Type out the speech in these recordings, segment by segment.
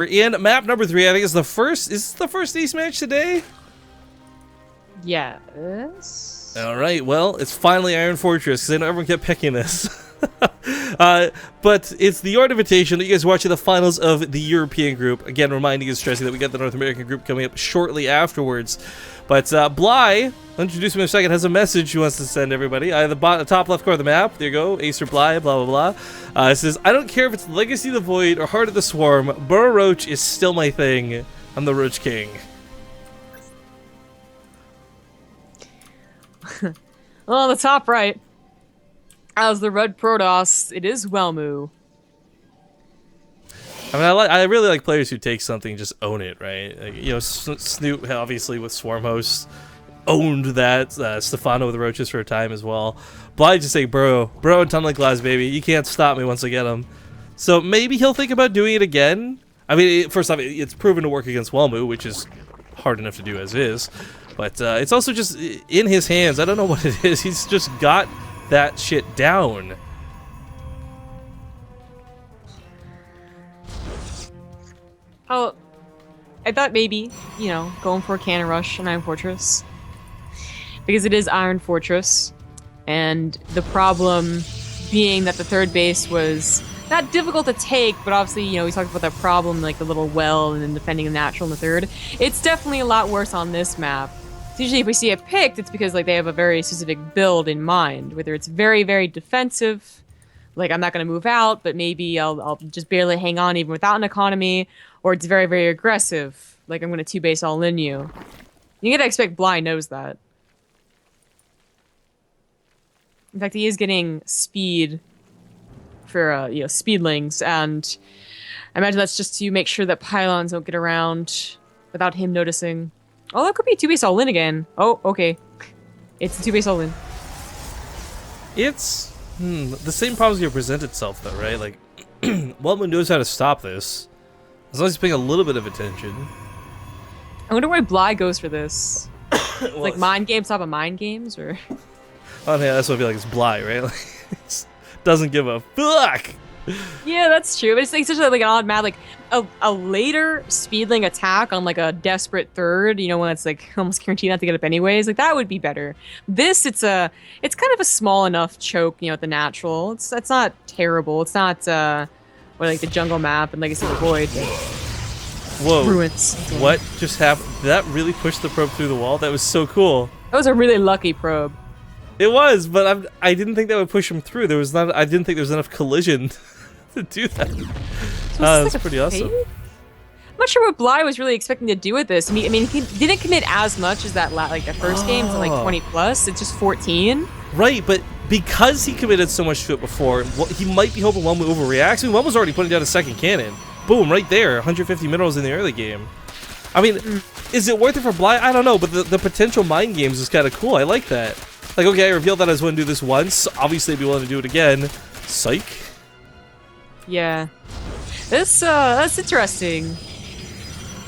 We're in map number 3. I think it's the first. Is this the first East match today? Yes. All right. Well, it's finally Iron Fortress because I know everyone kept picking this. But it's the JORD Invitational. You guys are watching the finals of the European group. Again, reminding and stressing that we got the North American group coming up shortly afterwards. But Bly, I'll introduce him in a second, has a message he wants to send everybody. The top left corner of the map. There you go. Acer Bly, blah, blah, blah. It says, I don't care if it's Legacy of the Void or Heart of the Swarm. Burrow Roach is still my thing. I'm the Roach King. Well, on the top right, as the Red Protoss, it is Welmu. I mean, I really like players who take something and just own it, right? Like, you know, Snoop, obviously, with Swarm Host, owned that. Stefano with Roaches for a time as well. Bly just saying, bro and Tunnel Glass, baby. You can't stop me once I get him. So maybe he'll think about doing it again. I mean, first off, it's proven to work against Welmu, which is hard enough to do as is. But it's also just in his hands. I don't know what it is. He's just got that shit down. Oh, I thought maybe, you know, going for a cannon rush on Iron Fortress. Because it is Iron Fortress. And the problem being that the third base was not difficult to take, but obviously, you know, we talked about that problem, like the little well and then defending the natural in the third. It's definitely a lot worse on this map. So usually if we see it picked, it's because like they have a very specific build in mind, whether it's very, very defensive, like I'm not going to move out, but maybe I'll just barely hang on even without an economy, or it's very, very aggressive, like I'm going to two-base all in you. You gotta expect Bly knows that. In fact, he is getting speed for, you know, speedlings, and I imagine that's just to make sure that pylons don't get around without him noticing. Oh, that could be two-base all in again. Oh, okay. It's a two-base all in. It's the same problem's gonna present itself though, right? Like, Welmu knows how to stop this. As long as he's paying a little bit of attention. I wonder why Bly goes for this. Well, like mind games top of mind games, or? Oh yeah, that's what I feel like. It's Bly, right? Like, it doesn't give a fuck. Yeah, that's true. But it's like such a, like an odd map, like a later speedling attack on like a desperate third. You know, when it's like almost guaranteed not to get up anyways. Like that would be better. This, it's kind of a small enough choke. You know, at the natural. It's not terrible. It's not or like the jungle map and Legacy of the Void. Whoa! Ruins. What just happened? Did that really push the probe through the wall? That was so cool. That was a really lucky probe. It was, but I didn't think that would push him through. I didn't think there was enough collision to do that. That's pretty awesome. I'm not sure what Bly was really expecting to do with this. I mean, he didn't commit as much as that like the first game, so like 20 plus. It's just 14. Right, but because he committed so much to it before, he might be hoping Welmu overreacts. I mean, Welmu's already putting down a second cannon. Boom, right there, 150 minerals in the early game. I mean, is it worth it for Bly? I don't know, but the potential mind games is kind of cool. I like that. Like, okay, I revealed that I was willing to do this once. Obviously, I'd be willing to do it again. Psych. Yeah. That's interesting.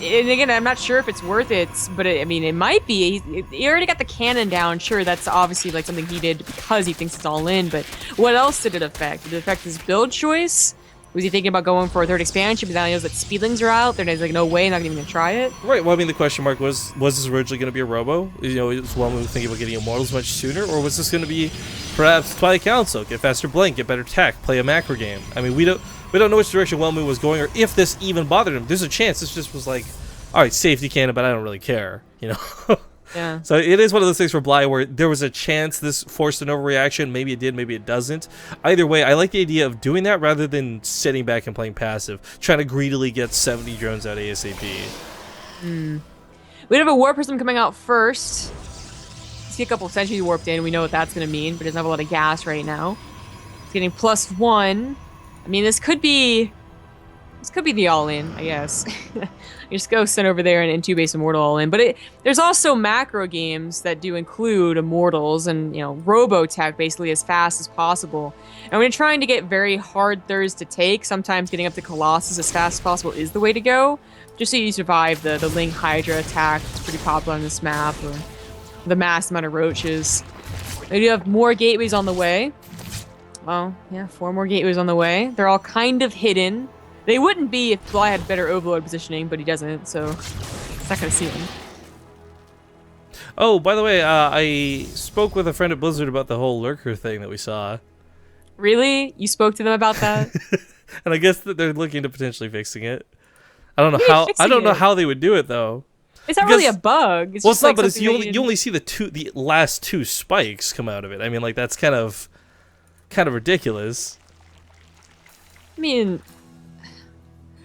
And again, I'm not sure if it's worth it, but I mean, it might be. He already got the cannon down. Sure, that's obviously like something he did because he thinks it's all in, but what else did it affect? Did it affect his build choice? Was he thinking about going for a third expansion, but now he knows that speedlings are out? There's like, no way, not even gonna try it? Right, well, I mean, the question mark was this originally going to be a robo? You know, was Welmu thinking about getting Immortals much sooner? Or was this going to be, perhaps, Twilight Council, get faster blink, get better tech, play a macro game? I mean, we don't know which direction Welmu was going, or if this even bothered him. There's a chance this just was like, alright, safety cannon, but I don't really care, you know? Yeah. So it is one of those things for Bly where there was a chance this forced an overreaction. Maybe it did, maybe it doesn't. Either way, I like the idea of doing that rather than sitting back and playing passive, trying to greedily get 70 drones out ASAP. We have a Warp Prism coming out first. See a couple of Sentries warped in. We know what that's going to mean, but it doesn't have a lot of gas right now. It's getting +1. I mean, this could be the all-in, I guess. You just go send over there and two-base Immortal all-in. But there's also macro games that do include Immortals and, you know, Robotech basically as fast as possible. And when you're trying to get very hard thirds to take, sometimes getting up to Colossus as fast as possible is the way to go. Just so you survive the Ling Hydra attack. It's pretty popular on this map. Or the mass amount of roaches. We do have more gateways on the way. Well, yeah, 4 more gateways on the way. They're all kind of hidden. They wouldn't be if Bly had better overload positioning, but he doesn't, so it's not gonna see him. Oh, by the way, I spoke with a friend at Blizzard about the whole lurker thing that we saw. Really? You spoke to them about that? And I guess that they're looking to potentially fixing it. I don't know What do you mean how. I fixing don't know it? how they would do it though. It's not really a bug. It's Well, just it's not, like but it's something that you only see the last two spikes come out of it. I mean, like that's kind of ridiculous. I mean,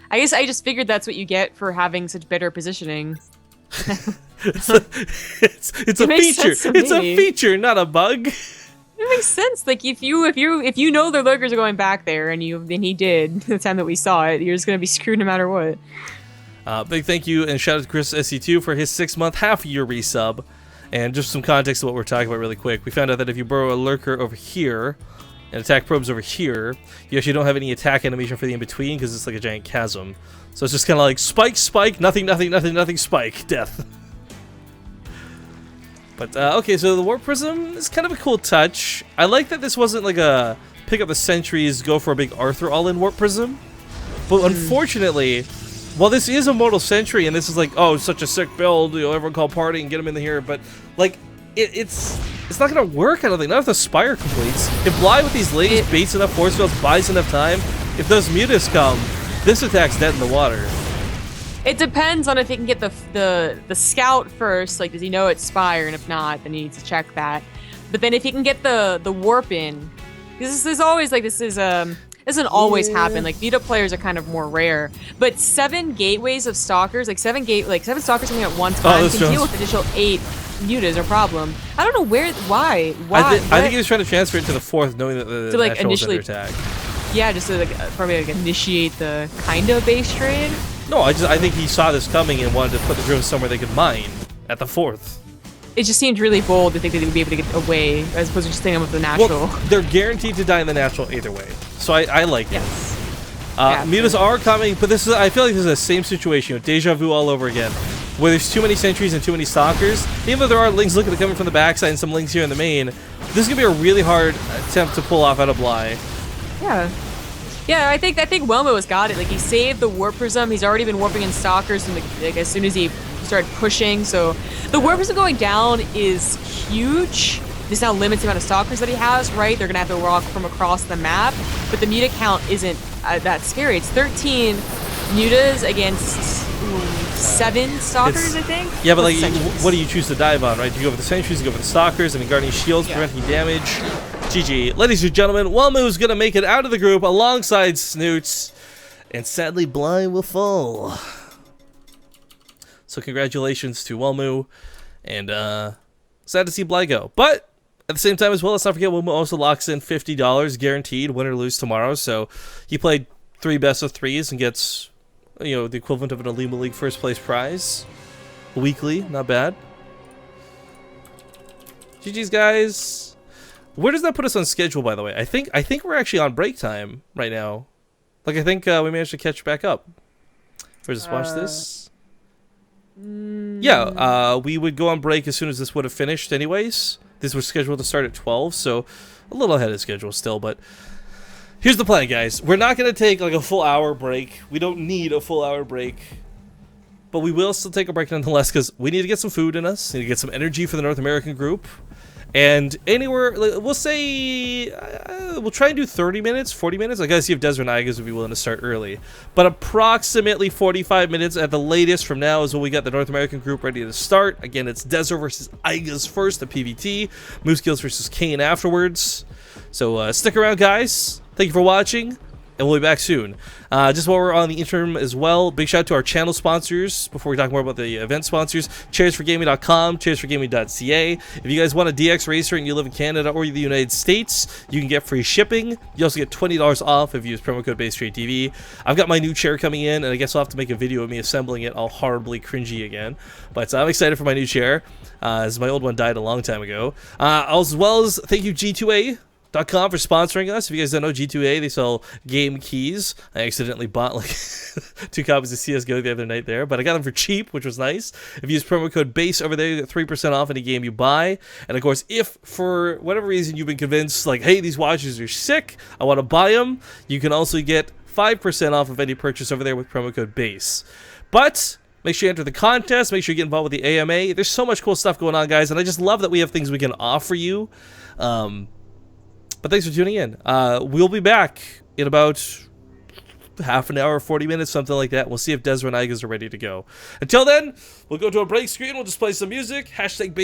I guess I just figured that's what you get for having such better positioning. It's a It makes feature. sense to It's a me. feature, not a bug. It makes sense. Like if you know their lurkers are going back there, and he did the time that we saw it, you're just gonna be screwed no matter what. Big thank you and shout out to Chris SC2 for his 6-month half-year resub. And just some context of what we're talking about really quick. We found out that if you burrow a lurker over here and attack probes over here, you actually don't have any attack animation for the in-between because it's like a giant chasm. So it's just kind of like spike, spike, nothing, nothing, nothing, nothing, spike, death. But, okay, so the Warp Prism is kind of a cool touch. I like that this wasn't like a pick up the sentries, go for a big Arthur all-in Warp Prism. But unfortunately, while this is a Mortal Sentry, and this is like, oh, such a sick build, you know, everyone call party and get him in here, but, like, it's not gonna work, I don't think. Not if the Spire completes. If Bly with these ladies baits enough force fields, buys enough time, if those Mutas come, this attack's dead in the water. It depends on if he can get the scout first. Like, does he know it's Spire? And if not, then he needs to check that. But then if he can get the warp in, this is always like this doesn't always happen. Like beat up players are kind of more rare. But 7 gateways of stalkers, like 7 stalkers coming at one time can deal with additional 8 mutas or problem. I don't know why. I think he was trying to transfer it to the 4th, knowing that the to like natural was initially under attack. Yeah, just to like probably like initiate the kind of base trade. No, I think he saw this coming and wanted to put the drones somewhere they could mine at the 4th. It just seemed really bold to think that they would be able to get away as opposed to just staying with the natural. Well, they're guaranteed to die in the natural either way, so I like it. Yeah, Mutas are coming, but I feel like this is the same situation, you know, deja vu all over again, where there's too many sentries and too many stalkers. Even though there are lings looking at coming from the backside and some lings here in the main, this is gonna be a really hard attempt to pull off out of Bly. Yeah. Yeah, I think Welmu has got it. Like he saved the warp prism. He's already been warping in stalkers from like as soon as he started pushing. So the warp prism going down is huge. This now limits the amount of stalkers that he has, right? They're gonna have to walk from across the map, but the muta count isn't that scary. It's 13 mutas against 7 stalkers, I think. Yeah, but like, what do you choose to dive on, right? Do you go for the sentries, you go for the stalkers, and guarding shields, preventing damage. GG. Ladies and gentlemen, Welmu's gonna make it out of the group alongside Snoots, and sadly, Bly will fall. So congratulations to Welmu, and sad to see Bly go. But at the same time as well, let's not forget Welmu also locks in $50 guaranteed, win or lose tomorrow. So he played 3 best of 3s and gets, you know, the equivalent of an Alima League first place prize. Weekly, not bad. GG's, guys. Where does that put us on schedule, by the way? I think we're actually on break time right now. Like, I think we managed to catch back up. Or just watch this. Yeah, we would go on break as soon as this would have finished anyways. This was scheduled to start at 12, so a little ahead of schedule still, but here's the plan, guys. We're not going to take like a full hour break. We don't need a full hour break. But we will still take a break nonetheless because we need to get some food in us. We need to get some energy for the North American group. And anywhere, we'll say, we'll try and do 30 minutes, 40 minutes. I gotta see if Desert and Igas would be willing to start early. But approximately 45 minutes at the latest from now is when we got the North American group ready to start. Again, it's Desert versus Igas first, the PvT. Moose Skills versus Kane afterwards. So stick around, guys. Thank you for watching. And we'll be back soon. Just while we're on the interim as well, big shout out to our channel sponsors. Before we talk more about the event sponsors, chairsforgaming.com, chairsforgaming.ca. If you guys want a DX racer and you live in Canada or the United States, you can get free shipping. You also get $20 off if you use promo code BaseTradeTV. I've got my new chair coming in, and I guess I'll have to make a video of me assembling it all horribly cringy again. But I'm excited for my new chair, as my old one died a long time ago. As well as thank you G2A. .com for sponsoring us. If you guys don't know, G2A, they sell game keys. I accidentally bought like 2 copies of CSGO the other night there, but I got them for cheap, which was nice. If you use promo code BASE over there, you get 3% off any game you buy. And of course, if for whatever reason you've been convinced, like, hey, these watches are sick, I want to buy them, you can also get 5% off of any purchase over there with promo code BASE. But make sure you enter the contest. Make sure you get involved with the AMA. There's so much cool stuff going on, guys, and I just love that we have things we can offer you. But thanks for tuning in. We'll be back in about half an hour, 40 minutes, something like that. We'll see if Desra and Igas are ready to go. Until then, we'll go to a break screen. We'll just play some music. #base